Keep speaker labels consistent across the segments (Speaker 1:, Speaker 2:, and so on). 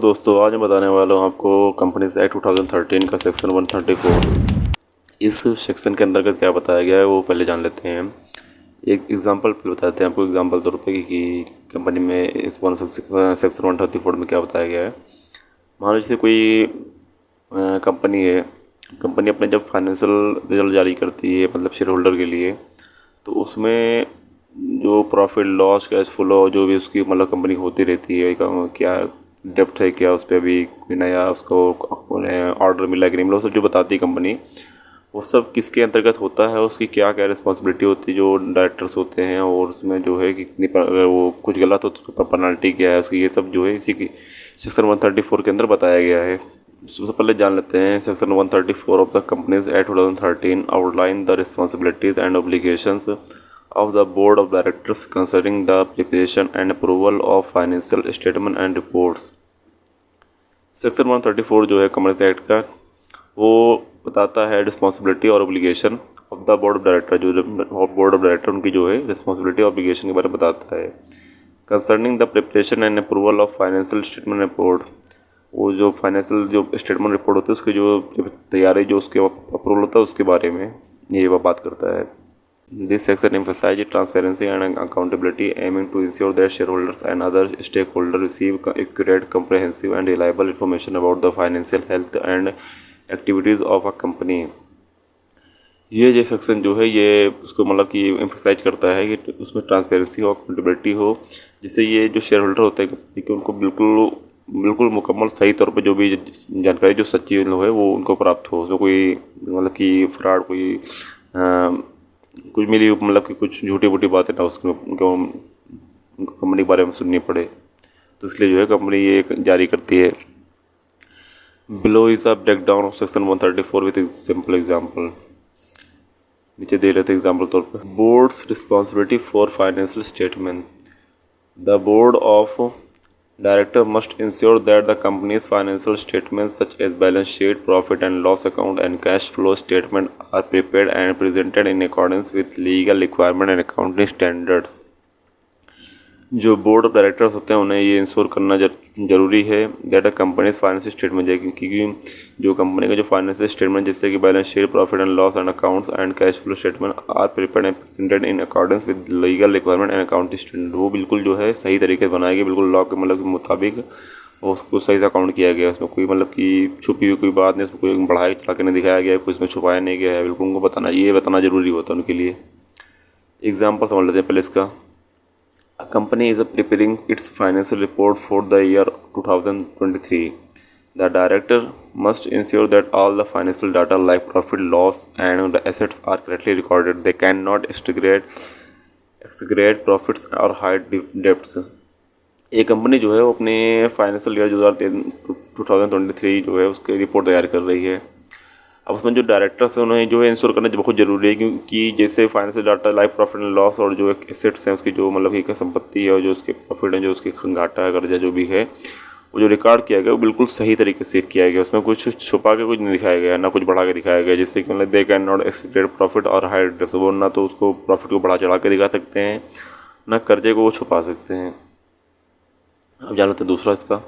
Speaker 1: दोस्तों आज मैं बताने वाला हूँ आपको कंपनीज एक्ट 2013 का सेक्शन 134। इस सेक्शन के अंतर्गत क्या बताया गया है वो पहले जान लेते हैं। एक एग्जांपल बताते हैं आपको एग्जांपल तौर पे कि कंपनी में इस सेक्शन 134 में क्या बताया गया है। मान लीजिए कोई कंपनी है। कंपनी अपने जब फाइनेंशियल रिजल्ट जारी करती है मतलब शेयर होल्डर के लिए, तो उसमें जो प्रॉफिट लॉस कैश फ्लो जो भी उसकी मतलब कंपनी होती रहती है, क्या डेप्ट है, क्या उस पर अभी कोई नया उसको ऑर्डर मिला कि नहीं मिला, सब जो बताती है कंपनी, वो सब किसके अंतर्गत होता है, उसकी क्या क्या रिस्पॉन्सिबिलिटी होती है जो डायरेक्टर्स होते हैं, और उसमें जो है कि कितनी अगर वो कुछ गलत हो तो पेनल्टी क्या है उसकी, ये सब जो है इसी की सेक्शन 134 के अंदर बताया गया है। सबसे पहले जान लेते हैं section 134 of the companies act 2013 outline the responsibilities and obligations of the board of directors concerning the preparation and approval of financial statement and reports। Section 134 जो है कंपनी एक्ट का, वो बताता है रिस्पॉन्सिबिलिटी और obligation of the board of director, जो board of director उनकी जो है रिस्पॉन्सिबिलिटी और ऑब्लिगेशन के बारे में बताता है। Concerning the preparation and approval of financial statement report, वो जो फाइनेंशियल जो स्टेटमेंट रिपोर्ट होती है उसकी जो तैयारी जो उसके अप्रूवल होता है उसके बारे में ये वह बात करता है। This section emphasizes transparency and accountability, aiming to ensure that shareholders and other stakeholders receive accurate, comprehensive, and reliable information about the financial health and activities of a company। ये जो सेक्शन जो है ये उसको मतलब कि एम्फसाइज करता है कि उसमें ट्रांसपेरेंसी हो, अकाउंटेबिलिटी हो, जिससे ये जो शेयर होल्डर होते हैं कंपनी के उनको बिल्कुल बिल्कुल मुकम्मल सही तौर पे जो भी जानकारी जो सच्ची है वो उनको प्राप्त हो, उसमें कोई मतलब कि फ्रॉड कोई कुछ मिली मतलब कि कुछ झूठी वूठी बातें ना उसमें उनको कंपनी के बारे में सुननी पड़े, तो इसलिए जो है कंपनी ये जारी करती है। Below is a break down of section 134 with simple example. नीचे दे रहे थे एग्जांपल तौर पर। Board's responsibility for financial statement. The board of director must ensure that the company's financial statements such as balance sheet, profit and loss account and cash flow statement are prepared and presented in accordance with legal requirement and accounting standards. जो board of directors होते हैं उन्हें ये ensure करना जरूरी है that a company's financial statement, क्योंकि जो कंपनी का जो फाइनेंशियल स्टेटमेंट जैसे कि balance sheet, profit and loss and accounts and cash flow statement are prepared and presented in accordance with legal requirement and accounting standard, वो बिल्कुल जो है सही तरीके से बनाएगी, बिल्कुल लॉ के मतलब के मुताबिक उसको सही से अकाउंट किया गया, उसमें कोई मतलब कि छुपी हुई कोई बात नहीं, उसमें कोई बढ़ाई चढ़ा के नहीं दिखाया गया है, कोई इसमें छुपाया नहीं गया है, बिल्कुल उनको बताना जरूरी होता है उनके लिए। एग्जाम्पल समझ लेते हैं पहले इसका। A company is preparing its financial report for the year 2023. The director must ensure that all the financial data like profit, loss, and the assets are correctly recorded. They cannot exaggerate profits or hide debts। एक company जो है वो अपने financial year 2023 जो है उसकी report तैयार कर रही है। अब उसमें जो डायरेक्टर्स हैं उन्हें जो है इंश्योर करना बहुत ज़रूरी है, क्योंकि जैसे financial data life, profit and loss, और जो एसेट्स हैं उसकी जो मतलब की संपत्ति है और जो उसके प्रॉफिट है, जो उसकी घाटा है, कर्जा जो भी है, वो जो रिकॉर्ड किया गया वो बिल्कुल सही तरीके से किया गया, उसमें कुछ छुपा के कुछ नहीं दिखाया गया, ना कुछ बढ़ा के दिखाया गया, जिससे कि मतलब they can not expected profit और हाइड डेप्थ, वो ना तो उसको प्रॉफिट को बढ़ा चढ़ा के दिखा सकते हैं, ना कर्जे को वो छुपा सकते हैं। अब जान लेते हैं दूसरा इसका।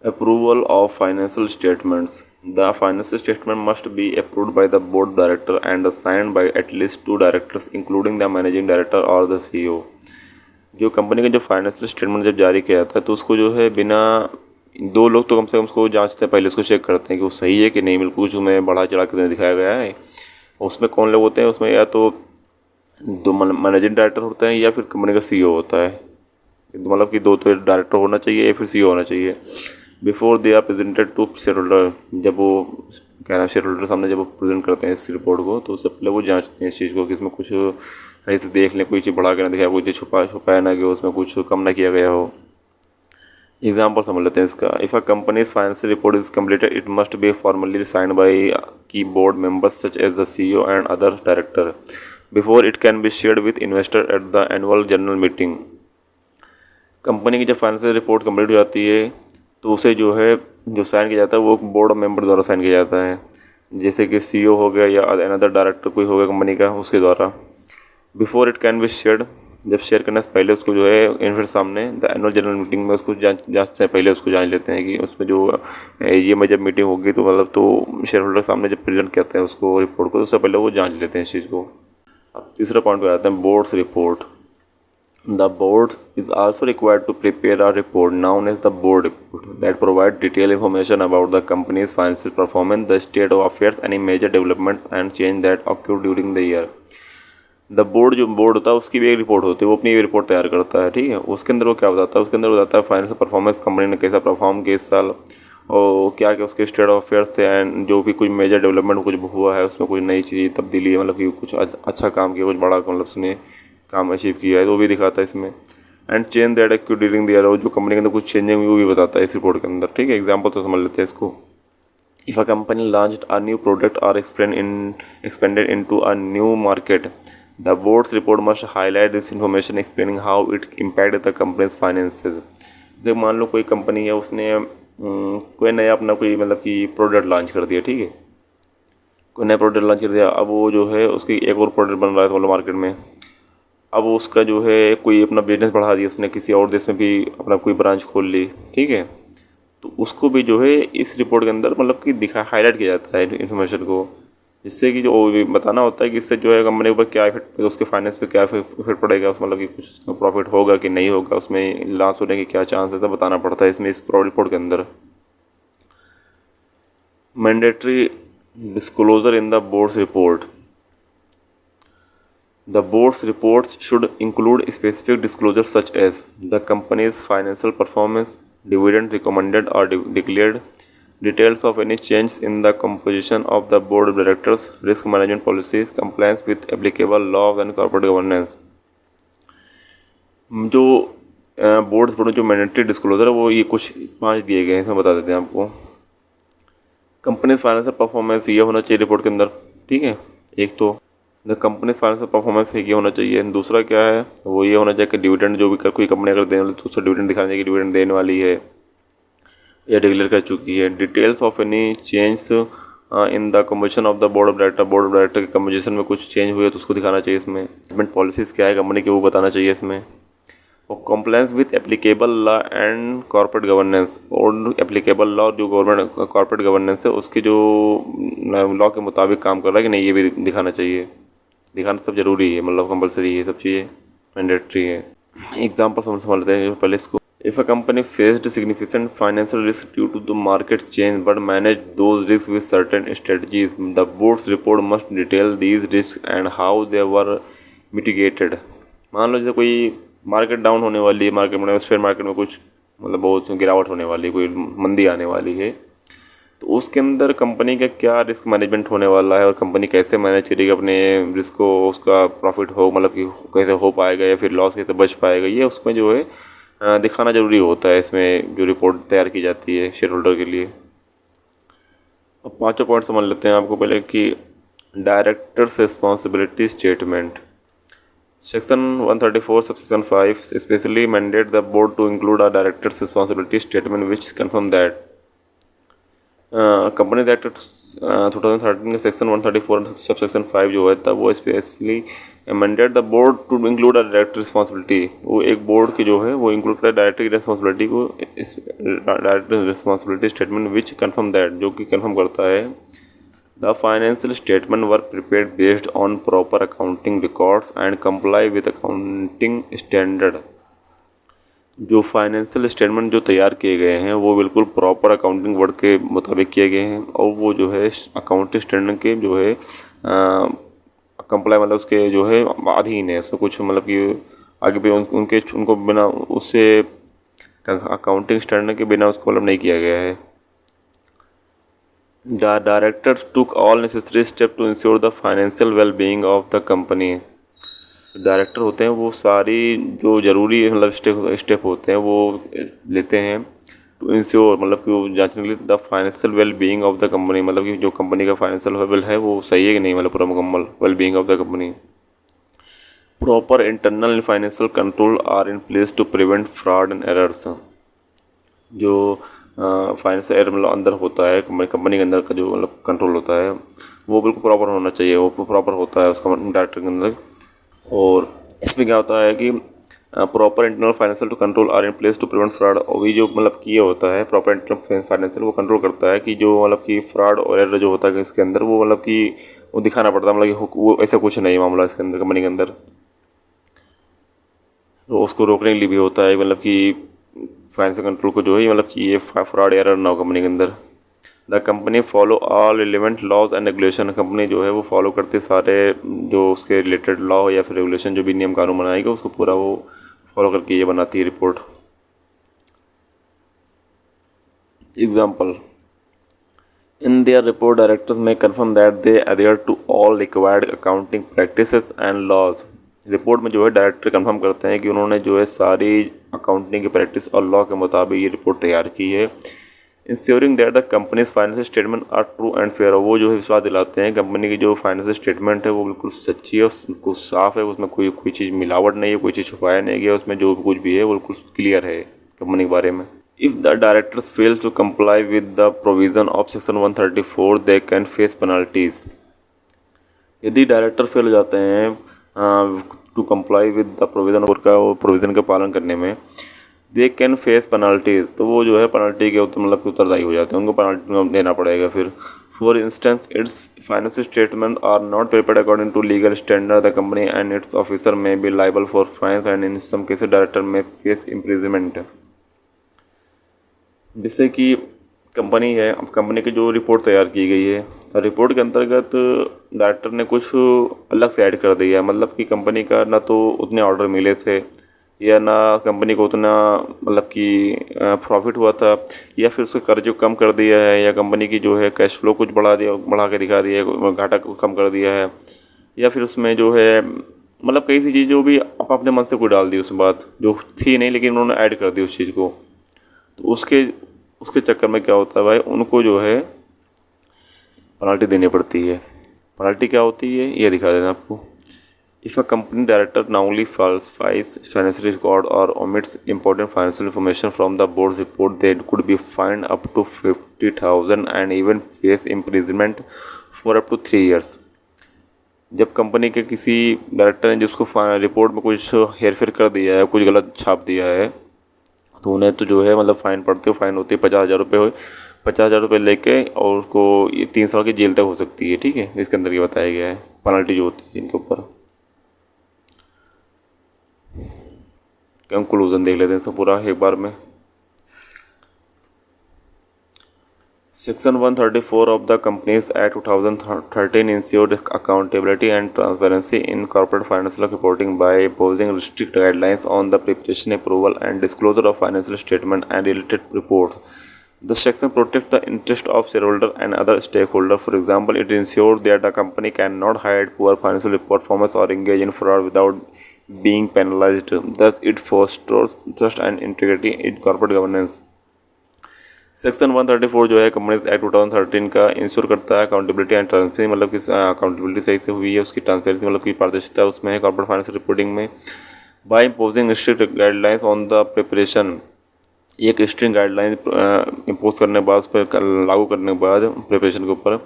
Speaker 1: Approval of financial statements. The financial statement must be approved by the board director and signed by at least 2 directors including the managing director or the CEO। जो कंपनी का जो फाइनेंशियल स्टेटमेंट जब जारी किया जाता है तो उसको जो है बिना 2 लोग तो कम से कम उसको जांचते हैं, पहले उसको चेक करते हैं कि वो सही है कि नहीं, बिल्कुल कुछ में बढ़ा चढ़ा के दिखाया गया है। उसमें कौन लोग होते हैं, उसमें या तो 2 मैनेजिंग डायरेक्टर होते हैं या फिर कंपनी का CEO होता है, मतलब कि 2 तो डायरेक्टर होना चाहिए या फिर CEO होना चाहिए। Before they are presented to share holder, जब वो क्या नाम शेयर होल्डर सामने जब वो प्रेजेंट करते हैं इस रिपोर्ट को, तो उससे पहले वो जांचते हैं इस चीज़ को कि इसमें कुछ सही से देख लें, कोई चीज़ बढ़ा के ना दिखाया, कोई चीज़ छुपाया ना गया, उसमें कुछ कम ना किया गया हो। एग्जाम्पल समझ लेते हैं इसका। If a company's financial report is completed it must be formally signed by key board members such as the CEO and other director before it can be shared with investor at the annual general meeting. Company की जब financial report complete हो जाती है तो उसे जो है जो साइन किया जाता है वो बोर्ड मेंबर द्वारा साइन किया जाता है, जैसे कि CEO हो गया या अनदर डायरेक्टर कोई हो गया कंपनी का उसके द्वारा। Before it can be shared जब शेयर करने से पहले उसको जो है इन्वेस्टर सामने द एनुअल जनरल मीटिंग में उसको जांचते हैं, पहले उसको जांच लेते हैं कि उसमें जो ये में जब मीटिंग होगी तो मतलब तो शेयर होल्डर के सामने जब प्रेजेंट करते हैं उसको रिपोर्ट को, तो उससे पहले वो जांच लेते हैं इस चीज़ को। अब तीसरा पॉइंट पे आते हैं, boards report. The board is also required to prepare a report known as the board report that provides detailed information about the company's financial performance, the state of affairs, any major development and change that occurred during the year. The board जो board होता है उसकी भी एक report होती है, वो अपनी एक रिपोर्ट तैयार करता है, ठीक है। उसके अंदर वो क्या बताता है, उसके अंदर बताता है फाइनेंशियल परफॉर्मेंस कंपनी ने कैसा परफॉर्म किया इस साल, और क्या क्या उसके स्टेट ऑफ अफेयर्स थे, एंड जो भी कुछ मेजर डेवलपमेंट कुछ हुआ है उसमें, कुछ नई चीज़ तब्दीली है, मतलब कि कुछ अच्छा काम किया, कुछ बड़ा मतलब उसने काम अचीव किया है तो वो भी दिखाता है इसमें। And change that acute during the year, जो कंपनी के अंदर कुछ चेंजिंग हुई वो भी बताता है इस रिपोर्ट के अंदर, ठीक है। एग्जाम्पल तो समझ लेते हैं इसको। If a company launched a new product और expanded into a new market, the board's report must highlight this information explaining how it impacted the company's finances. जैसे मान लो कोई कंपनी है, उसने कोई नया अपना कोई मतलब कि प्रोडक्ट लॉन्च कर दिया, ठीक है, कोई नया प्रोडक्ट लॉन्च कर दिया। अब वो जो है उसकी एक और प्रोडक्ट बन रहा है मतलब मार्केट में, अब उसका जो है कोई अपना बिजनेस बढ़ा दिया उसने, किसी और देश में भी अपना कोई ब्रांच खोल ली, ठीक है, तो उसको भी जो है इस रिपोर्ट के अंदर मतलब कि हाईलाइट किया जाता है इन्फॉर्मेशन को, जिससे कि जो बताना होता है कि इससे जो है कंपनी के ऊपर क्या इफेक्ट, उसके फाइनेंस पे क्या इफेक्ट पड़ेगा, उस मतलब कि कुछ प्रॉफिट होगा कि नहीं होगा, उसमें लॉस होने के क्या चांस है, सब बताना पड़ता है इसमें इस रिपोर्ट के अंदर। Mandatory disclosure in the board's report. The board's reports should include specific disclosures such as the company's financial performance, dividend recommended or declared, details of any change in the composition of the board of directors, risk management policies, compliance with applicable laws and corporate governance. जो boards जो mandatory disclosure है वो ये कुछ 5 दिए गए हैं, इसमें बता देते हैं आपको। कंपनीज फाइनेंशियल परफॉर्मेंस ये होना चाहिए रिपोर्ट के अंदर, ठीक है, एक तो द कंपनी फाइनेंशियल परफॉर्मेंस ये होना चाहिए। दूसरा क्या है, वो ये होना चाहिए कि डिविडेंड जो भी कोई कंपनी अगर देने वाली तो उसका डिविडेंड दिखाना चाहिए कि डिविडेंड देने वाली है या डिक्लेयर कर चुकी है। Details of any change in the composition of the board of director के कम्पोजिशन में कुछ चेंज हुए तो उसको दिखाना चाहिए इसमें। मैनेजमेंट पॉलिसीज़ क्या है कंपनी की वो बताना चाहिए इसमें। और compliance with applicable law and corporate governance, और एप्लीकेबल लॉ जो गवर्नमेंट कॉर्पोरेट गवर्नेंस है उसकी जो लॉ के मुताबिक काम कर रहा है कि नहीं ये भी दिखाना चाहिए। दिखाना सब जरूरी है, मतलब कंपलसरी है, सब चीज़ें मैंडेटरी है। एग्जाम्पल समझ लेते हैं पहले इसको। If a company faced significant financial risk due to the market change but manage those risk with certain strategies, the board's report must detail these risk and how they were mitigated. मान लो जैसे कोई market down होने वाली है, market में share market में कुछ मतलब बहुत गिरावट होने वाली है, कोई मंदी आने वाली है, तो उसके अंदर कंपनी का क्या रिस्क मैनेजमेंट होने वाला है और कंपनी कैसे मैनेज करेगी अपने रिस्क को, उसका प्रॉफिट हो मतलब कि कैसे हो पाएगा या फिर लॉस कैसे बच पाएगा, ये उसमें जो है दिखाना ज़रूरी होता है इसमें जो रिपोर्ट तैयार की जाती है शेयर होल्डर के लिए। अब 5 पॉइंट समझ लेते हैं आपको पहले कि directors responsibility statement. Section 134 subsection 5 specially mandate the board to include a directors responsibility statement which confirm that company act 2013 के सेक्शन 134 सबसेक्शन 5 जो है तब वो specially mandate the board to include a director responsibility, वो एक board की जो है वो इंक्लूड करे डायरेक्टर की रिस्पॉन्सिबिलिटी को, director responsibility statement which confirm that, जो कि कन्फर्म करता है the financial statement were prepared based on proper accounting records and comply with accounting standard. जो फाइनेंशियल स्टेटमेंट जो तैयार किए गए हैं वो बिल्कुल प्रॉपर अकाउंटिंग वर्ड के मुताबिक किए गए हैं, और वो जो है अकाउंटिंग स्टैंडर्ड के जो है कंप्लाई मतलब उसके जो है अधीन है, उसमें कुछ मतलब कि आगे भी उनको बिना उससे अकाउंटिंग स्टैंडर्ड के बिना उसको मतलब नहीं किया गया है। The directors took all necessary step to ensure the financial well being of the company. Director होते हैं वो सारी जो ज़रूरी मतलब स्टेप होते हैं वो लेते हैं टू इंश्योर मतलब कि वो जांचने के लिए the financial well being of the company, मतलब कि जो कंपनी का फाइनेंशियल वेल है वो सही है कि नहीं, मतलब पूरा मुकम्मल well being of the company. Proper internal financial control are in place to prevent fraud and errors. जो फाइनेंशियल एरर मतलब अंदर होता है कंपनी के अंदर का जो मतलब कंट्रोल होता है वो बिल्कुल प्रॉपर होना चाहिए, वो प्रॉपर होता है उसका डायरेक्टर के अंदर। और इसमें क्या होता है कि proper internal financial to control are in place to prevent fraud. और भी जो मतलब कि ये होता है प्रॉपर इंटरनल फाइनेंशियल वो कंट्रोल करता है कि जो मतलब कि फ्रॉड और एरर जो होता है इसके अंदर वो मतलब कि वो दिखाना पड़ता है, मतलब कि वो ऐसा कुछ नहीं मामला इसके अंदर कंपनी के अंदर, तो उसको रोकने के लिए भी होता है मतलब कि फाइनेंशियल कंट्रोल को जो है मतलब कि ये फ्रॉड एरर ना हो कंपनी के अंदर। The company follow all relevant laws and regulation. Company जो है वो फॉलो करती सारे जो उसके रिलेटेड लॉ या फिर रेगुलेशन जो भी नियम कानून बनाएगा उसको पूरा वो फॉलो करके ये बनाती है report. Example, in their report directors may confirm that they adhere to all required accounting practices and laws. Report में जो है डायरेक्टर कंफर्म करते हैं कि उन्होंने जो है सारी अकाउंटिंग की प्रैक्टिस और लॉ के मुताबिक ये रिपोर्ट तैयार की है। Ensuring that the company's financial statement are true and fair. वो जो है विश्वास दिलाते हैं कंपनी की जो फाइनेंशियल स्टेटमेंट है वो बिल्कुल सच्ची है, बिल्कुल साफ़ है, उसमें कोई चीज़ मिलावट नहीं है, कोई चीज़ छुपाया नहीं गया, उसमें जो कुछ भी है वो बिल्कुल क्लियर है कंपनी के बारे में। If the directors fail to comply with the provision of section 134 they can face penalties. यदि डायरेक्टर फेल हो जाते हैं to comply with the provision का प्रोविज़न का पालन करने में, दे कैन फेस पेनल्टीज़, तो वो जो है पेनल्टी के मतलब कि उत्तरदायी हो जाते हैं, उनको पेनल्टी देना पड़ेगा फिर। For instance its financial statement are not prepared according to legal standard, the company and its officer may be liable for fines and in some cases director may face imprisonment. जिससे कि company है, अब company की जो report तैयार की गई है, रिपोर्ट के अंतर्गत डायरेक्टर ने कुछ अलग से ऐड कर दिया है, मतलब कि कंपनी का ना तो उतने ऑर्डर मिले थे या ना कंपनी को उतना मतलब कि प्रॉफिट हुआ था, या फिर उसके कर्ज को कम कर दिया है, या कंपनी की जो है कैश फ्लो कुछ बढ़ा के दिखा दिया है, घाटा को कम कर दिया है, या फिर उसमें जो है मतलब कई सी चीज़ जो भी आप अपने मन से कोई डाल दी उसमें बात जो थी नहीं लेकिन उन्होंने ऐड कर दी उस चीज़ को, तो उसके चक्कर में क्या होता है भाई, उनको जो है पेनल्टी देनी पड़ती है। पेनल्टी क्या होती है ये दिखा देना आपको। If a company director knowingly falsifies financial record or omits important financial information from the board's report, they could be fined up to 50,000 and even face imprisonment for up to 3 years। जब company के किसी director ने जिसको report में कुछ हेरफेर कर दिया है, कुछ गलत छाप दिया है, तो उन्हें तो जो है मतलब फ़ाइन पड़ती है, फ़ाइन होती है 50,000 रुपये हो, 50,000 रुपये लेके और उसको ये 3 साल की जेल तक हो सकती है। ठीक है, इसके अंदर ये बताया गया है पेनल्टी जो होती है इनके ऊपर। कंक्लूजन देख लेते हैं सब पूरा एक बार में। Section 134 of the companies act 2013 ensured accountability and transparency in corporate financial reporting by imposing strict guidelines on the preparation, approval and disclosure of financial statement and related reports. The section protects the interest of shareholder and other stakeholders. For example, it ensures that the company cannot hide poor financial performance or engage in fraud without being penalized. Thus, it fosters trust and integrity in corporate governance. Section 134 जो है companies act 2013 का ensure करता है accountability and transparency, मतलब कि accountability सही से हुई है, उसकी ट्रांसपेरेंसी मतलब कि पारदर्शिता उसमें है कॉर्पोरेट फाइनेंशियल रिपोर्टिंग में। By imposing strict guidelines on the preparation, एक स्ट्रिंग गाइडलाइन इम्पोज करने के बाद उस पर लागू करने के बाद प्रिपरेशन के ऊपर,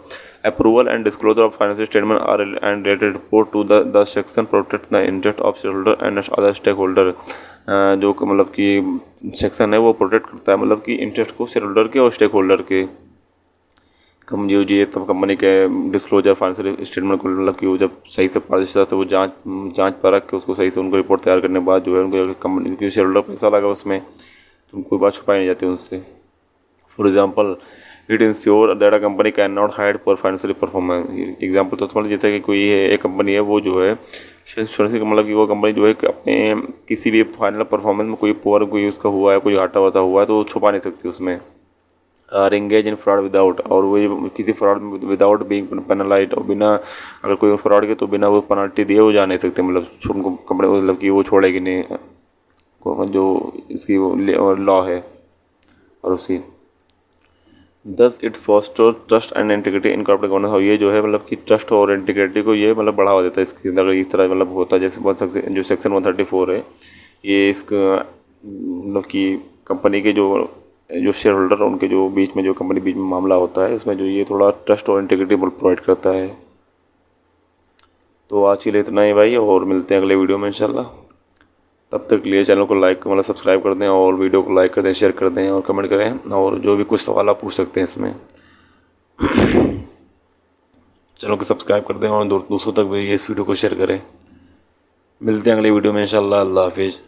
Speaker 1: approval and disclosure of financial statement are and related report to the section protect the interest of share holder and other stake holder. जो मतलब कि सेक्शन है वो प्रोटेक्ट करता है मतलब कि इंटरेस्ट को शेयर होल्डर के और स्टेक होल्डर के। जो ये तब कंपनी के डिस्क्लोजर फाइनेंशियल स्टेटमेंट को मतलब कि वो जब सही से पारदर्शिता से वो जांच परख के उसको सही से उनको रिपोर्ट तैयार करने के बाद जो है उनको कंपनी के शेयर होल्डर पैसा लगा उसमें, तो कोई बात छुपाई नहीं जाती उनसे। For example, it ensure that a company can not hide for financial performance. Example तो मतलब जैसे कि कोई है एक कंपनी है वो जो है मतलब कि वो कंपनी जो है कि अपने किसी भी फाइनल परफॉर्मेंस में कोई पुअर कोई उसका हुआ है, कोई घाटा वाटा हुआ है तो वो छुपा नहीं सकती उसमें। Are engage in fraud without, और वो किसी फ्रॉड में विदाउट बीइंग पेनलाइज, और बिना अगर कोई फ्रॉड के तो बिना वो पेनल्टी दिए वो जा नहीं सकते, मतलब उनको कंपनी मतलब कि वो छोड़ेगी नहीं जो इसकी वो लॉ है और उसी। Thus it foster trust and integrity in corporate governance, और ये जो है मतलब कि ट्रस्ट और इंटीग्रिटी को ये मतलब बढ़ावा देता है इसके अंदर इस तरह मतलब होता है जैसे जो सेक्शन 134 है ये इसका मतलब कि कंपनी के जो शेयर होल्डर उनके जो बीच में जो कंपनी बीच में मामला होता है इसमें जो ये थोड़ा ट्रस्ट और इंटीग्रिटी प्रोवाइड करता है। तो आज के लिए इतना ही भाई, और मिलते हैं अगले वीडियो में इंशाल्लाह। तब तक के लिए चैनल को लाइक मतलब सब्सक्राइब कर दें, और वीडियो को लाइक कर दें, शेयर कर दें और कमेंट करें, और जो भी कुछ सवाल आप पूछ सकते हैं इसमें चैनल को सब्सक्राइब कर दें और दूसरों तक भी इस वीडियो को शेयर करें। मिलते हैं अगले वीडियो में इंशाल्लाह। अल्लाह हाफिज़।